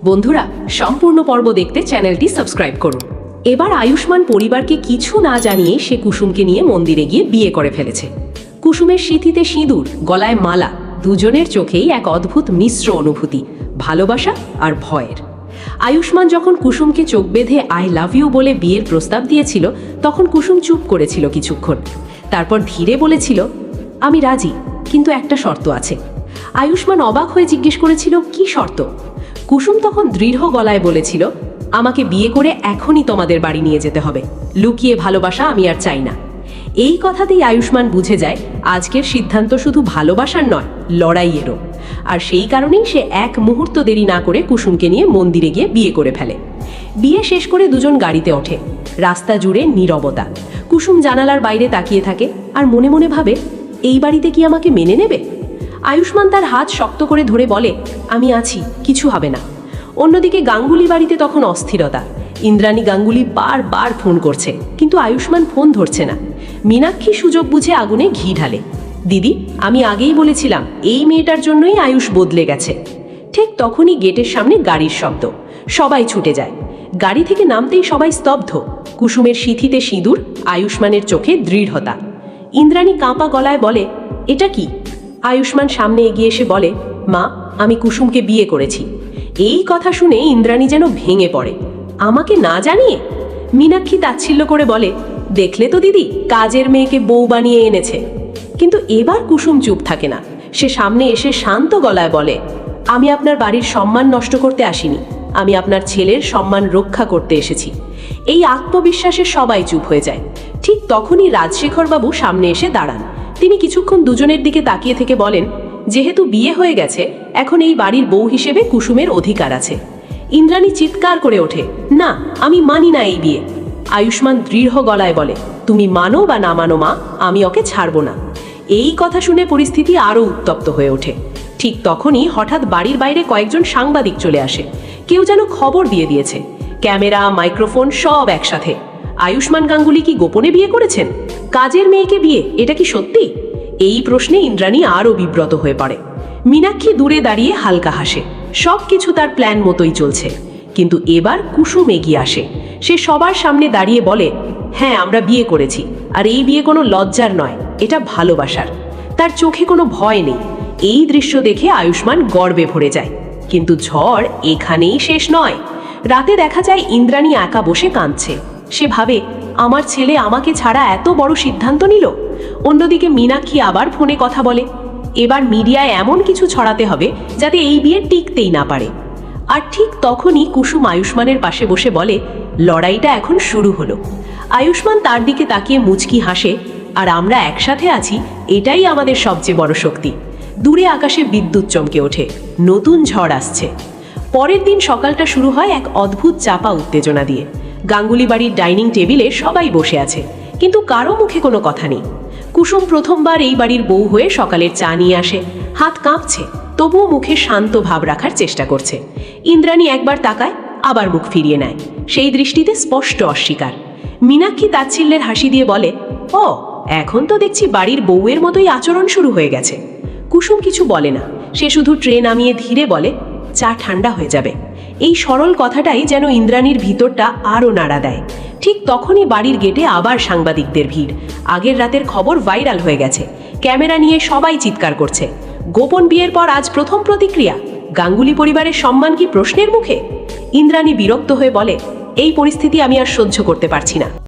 বন্ধুরা, সম্পূর্ণ পর্ব দেখতে চ্যানেলটি সাবস্ক্রাইব করুন। এবার আয়ুষ্মান পরিবারকে কিছু না জানিয়ে সে কুসুমকে নিয়ে মন্দিরে গিয়ে বিয়ে করে ফেলেছে। কুসুমের সিঁথিতে সিঁদুর, গলায় মালা, দুজনের চোখেই এক অদ্ভুত মিশ্র অনুভূতি, ভালোবাসা আর ভয়ের। আয়ুষ্মান যখন কুসুমকে চোখ বেঁধে আই লাভ ইউ বলে বিয়ের প্রস্তাব দিয়েছিল, তখন কুসুম চুপ করেছিল কিছুক্ষণ। তারপর ধীরে বলেছিল, আমি রাজি, কিন্তু একটা শর্ত আছে। আয়ুষ্মান অবাক হয়ে জিজ্ঞেস করেছিল, কি শর্ত? কুসুম তখন দৃঢ় গলায় বলেছিল, আমাকে বিয়ে করে এখনই তোমাদের বাড়ি নিয়ে যেতে হবে, লুকিয়ে ভালোবাসা আমি আর চাই না। এই কথাতেই আয়ুষ্মান বুঝে যায় আজকের সিদ্ধান্ত শুধু ভালোবাসার নয়, লড়াইয়েরও। আর সেই কারণেই সে এক মুহূর্ত দেরি না করে কুসুমকে নিয়ে মন্দিরে গিয়ে বিয়ে করে ফেলে। বিয়ে শেষ করে দুজন গাড়িতে ওঠে। রাস্তা জুড়ে নীরবতা। কুসুম জানালার বাইরে তাকিয়ে থাকে আর মনে মনে ভাবে, এই বাড়িতে কি আমাকে মেনে নেবে? আয়ুষ্মান তার হাত শক্ত করে ধরে বলে, আমি আছি, কিছু হবে না। অন্যদিকে গাঙ্গুলি বাড়িতে তখন অস্থিরতা। ইন্দ্রাণী গাঙ্গুলি বারবার ফোন করছে, কিন্তু আয়ুষ্মান ফোন ধরছে না। মীনাক্ষী সুযোগ বুঝে আগুনে ঘি ঢালে। দিদি, আমি আগেই বলেছিলাম এই মেয়েটার জন্যই আয়ুষ বদলে গেছে। ঠিক তখনই গেটের সামনে গাড়ির শব্দ। সবাই ছুটে যায়। গাড়ি থেকে নামতেই সবাই স্তব্ধ। কুসুমের সিঁথিতে সিঁদুর, আয়ুষ্মানের চোখে দৃঢ়তা। ইন্দ্রাণী কাঁপা গলায় বলে, এটা কি? আয়ুষ্মান সামনে এগিয়ে এসে বলে, মা, আমি কুসুমকে বিয়ে করেছি। এই কথা শুনে ইন্দ্রাণী যেন ভেঙে পড়ে। আমাকে না জানিয়ে? মীনাক্ষী তাচ্ছিল্য করে বলে, দেখলে তো দিদি, কাজের মেয়েকে বউ বানিয়ে এনেছে। কিন্তু এবার কুসুম চুপ থাকে না। সে সামনে এসে শান্ত গলায় বলে, আমি আপনার বাড়ির সম্মান নষ্ট করতে আসিনি, আমি আপনার ছেলের সম্মান রক্ষা করতে এসেছি। এই আত্মবিশ্বাসে সবাই চুপ হয়ে যায়। ঠিক তখনই রাজশেখর বাবু সামনে এসে দাঁড়ান। তিনি কিছুক্ষণ দুজনের দিকে তাকিয়ে থেকে বলেন, যেহেতু বিয়ে হয়ে গেছে, এখন এই বাড়ির বউ হিসেবে কুসুমের অধিকার আছে। ইন্দ্রাণী চিৎকার করে ওঠে, না, আমি মানি না এই বিয়ে। আয়ুষ্মান দৃঢ় গলায় বলে, তুমি মানো বা না মানো মা, আমি ওকে ছাড়বো না। এই কথা শুনে পরিস্থিতি আরও উত্তপ্ত হয়ে ওঠে। ঠিক তখনই হঠাৎ বাড়ির বাইরে কয়েকজন সাংবাদিক চলে আসে। কেউ যেন খবর দিয়ে দিয়েছে। ক্যামেরা, মাইক্রোফোন সব একসাথে। আয়ুষ্মান গাঙ্গুলি কি গোপনে বিয়ে করেছেন? কাজের মেয়েকে বিয়ে, এটা কি সত্যি? এই প্রশ্নে ইন্দ্রাণী আরও বিব্রত হয়ে পড়ে। মীনাক্ষী দূরে দাঁড়িয়ে হালকা হাসে। সব কিছু তার প্ল্যান মতোই চলছে। কিন্তু এবার কুসুম এগিয়ে আসে। সে সবার সামনে দাঁড়িয়ে বলে, হ্যাঁ, আমরা বিয়ে করেছি, আর এই বিয়ে কোনো লজ্জার নয়, এটা ভালোবাসার। তার চোখে কোনো ভয় নেই। এই দৃশ্য দেখে আয়ুষ্মান গর্বে ভরে যায়। কিন্তু ঝড় এখানেই শেষ নয়। রাতে দেখা যায় ইন্দ্রাণী একা বসে কাঁদছে। সে ভাবে, আমার ছেলে আমাকে ছাড়া এত বড় সিদ্ধান্ত নিল। অন্যদিকে মীনাক্ষী আবার ফোনে কথা বলে। এবার মিডিয়ায় এমন কিছু ছড়াতে হবে যাতে এই বিয়ে টিকতেই না পারে। আর ঠিক তখনই কুসুম আয়ুষ্মানের পাশে বসে বলে, লড়াইটা এখন শুরু হলো। আয়ুষ্মান তার দিকে তাকিয়ে মুচকি হাসে, আর আমরা একসাথে আছি, এটাই আমাদের সবচেয়ে বড় শক্তি। দূরে আকাশে বিদ্যুৎ চমকে ওঠে। নতুন ঝড় আসছে। পরের দিন সকালটা শুরু হয় এক অদ্ভুত চাপা উত্তেজনা দিয়ে। গাঙ্গুলি বাড়ির ডাইনিং টেবিলে সবাই বসে আছে, কিন্তু কারো মুখে কোনো কথা নেই। কুসুম প্রথমবার এই বাড়ির বউ হয়ে সকালের চা নিয়ে আসে। হাত কাঁপছে, তবুও মুখে শান্ত ভাব রাখার চেষ্টা করছে। ইন্দ্রাণী একবার তাকায়, আবার মুখ ফিরিয়ে নেয়। সেই দৃষ্টিতে স্পষ্ট অস্বীকার। মীনাক্ষী তাচ্ছিল্যের হাসি দিয়ে বলে, ও, এখন তো দেখছি বাড়ির বউয়ের মতোই আচরণ শুরু হয়ে গেছে। কুসুম কিছু বলে না। সে শুধু ট্রে নামিয়ে ধীরে বলে, চা ঠান্ডা হয়ে যাবে। এই সরল কথাটাই যেন ইন্দ্রাণীর ভিতরটা আরও নাড়া দেয়। ঠিক তখনই বাড়ির গেটে আবার সাংবাদিকদের ভিড়। আগের রাতের খবর ভাইরাল হয়ে গেছে। ক্যামেরা নিয়ে সবাই চিৎকার করছে। গোপন বিয়ের পর আজ প্রথম প্রতিক্রিয়া। গাঙ্গুলি পরিবারের সম্মান কি প্রশ্নের মুখে? ইন্দ্রাণী বিরক্ত হয়ে বলে, এই পরিস্থিতি আমি আর সহ্য করতে পারছি না।